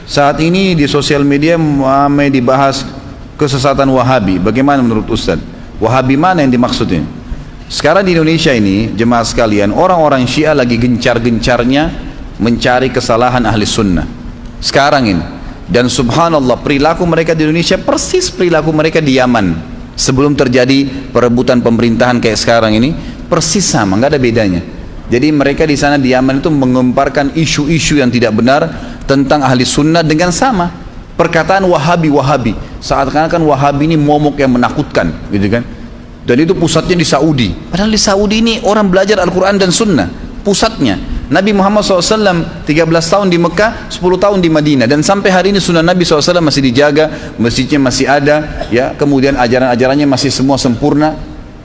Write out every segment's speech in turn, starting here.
Saat ini di sosial media ramai dibahas kesesatan Wahabi. Bagaimana menurut Ustaz? Wahabi mana yang dimaksudnya? Sekarang di Indonesia ini, jemaah sekalian, orang-orang Syiah lagi gencar-gencarnya mencari kesalahan ahli sunnah. Sekarang ini. Dan subhanallah, perilaku mereka di Indonesia persis perilaku mereka di Yaman. Sebelum terjadi perebutan pemerintahan kayak sekarang ini, persis sama, nggak ada bedanya. Jadi mereka di sana di Yaman itu mengemparkan isu-isu yang tidak benar tentang ahli sunnah dengan sama perkataan Wahabi. Seakan-akan Wahabi ini momok yang menakutkan, gitu kan? Dan itu pusatnya di Saudi. Padahal di Saudi ini orang belajar Al-Quran dan Sunnah, pusatnya. Nabi Muhammad SAW 13 tahun di Mekah, 10 tahun di Madinah, dan sampai hari ini sunnah Nabi SAW masih dijaga, masjidnya masih ada, ya, kemudian ajaran-ajarannya masih semua sempurna.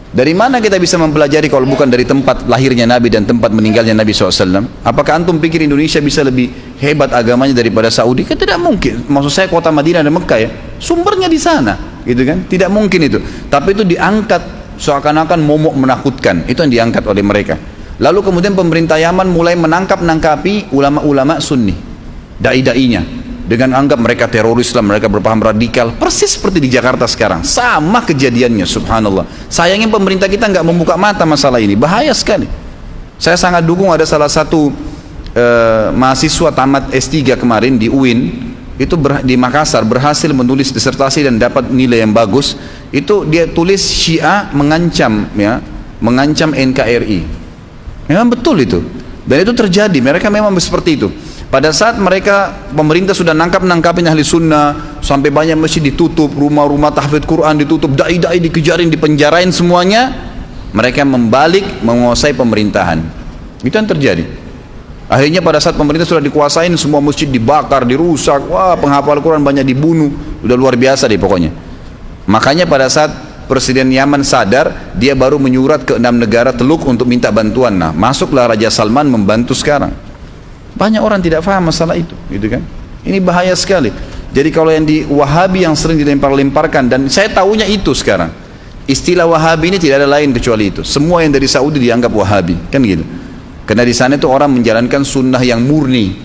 Dari mana kita bisa mempelajari kalau bukan dari tempat lahirnya Nabi dan tempat meninggalnya Nabi SAW? Apakah antum pikir Indonesia bisa lebih hebat agamanya daripada Saudi? Kan tidak mungkin. Maksud saya kota Madinah dan Mekah, ya, sumbernya di sana, gitu kan? Tidak mungkin itu. Tapi itu diangkat seakan-akan momok menakutkan. Itu yang diangkat oleh mereka. Lalu kemudian pemerintah Yaman mulai menangkap-nangkapi ulama-ulama Sunni, dai-dainya, dengan anggap mereka teroris lah, mereka berpaham radikal. Persis seperti di Jakarta sekarang, sama kejadiannya, subhanallah. Sayangnya pemerintah kita nggak membuka mata masalah ini, bahaya sekali. Saya sangat dukung ada salah satu mahasiswa tamat S3 kemarin di UIN, itu di Makassar, berhasil menulis disertasi dan dapat nilai yang bagus. Itu dia tulis Syiah mengancam, ya, mengancam NKRI. Memang betul itu, dan itu terjadi. Mereka memang seperti itu. Pada saat mereka, pemerintah sudah nangkapin ahli sunnah, sampai banyak masjid ditutup, rumah-rumah tahfidz Quran ditutup, dai-dai dikejarin, dipenjarain semuanya, mereka membalik menguasai pemerintahan. Itu yang terjadi. Akhirnya pada saat pemerintah sudah dikuasain, semua masjid dibakar, dirusak, wah, penghafal Quran banyak dibunuh, udah luar biasa deh pokoknya. Makanya pada saat Presiden Yaman sadar, dia baru menyurat ke 6 negara Teluk untuk minta bantuan. Nah, masuklah Raja Salman membantu sekarang. Banyak orang tidak paham masalah itu, gitu kan? Ini bahaya sekali. Jadi kalau yang di Wahabi yang sering dilempar-lemparkan, dan saya tahunya itu sekarang, istilah Wahabi ini tidak ada lain kecuali itu. Semua yang dari Saudi dianggap Wahabi, kan gitu. Karena di sana itu orang menjalankan sunnah yang murni.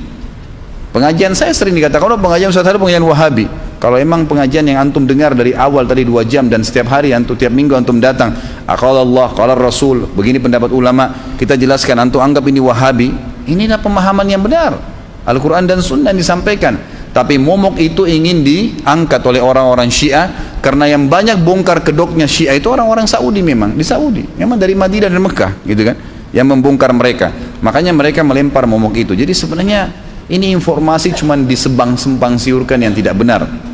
Pengajian saya sering dikatakan, oh pengajian Ustaz Haidar pengajian Wahabi. Kalau emang pengajian yang antum dengar dari awal tadi 2 jam dan setiap hari antum, tiap minggu antum datang, qala Allah, qala Rasul, begini pendapat ulama, kita jelaskan, antum anggap ini Wahabi, inilah pemahaman yang benar, Al-Quran dan Sunnah yang disampaikan. Tapi momok itu ingin diangkat oleh orang-orang Syiah, karena yang banyak bongkar kedoknya Syiah itu orang-orang Saudi. Memang di Saudi, memang dari Madinah dan Mekah, gitu kan, yang membongkar mereka. Makanya mereka melempar momok itu. Jadi sebenarnya ini informasi cuma disebang-sempang siurkan yang tidak benar.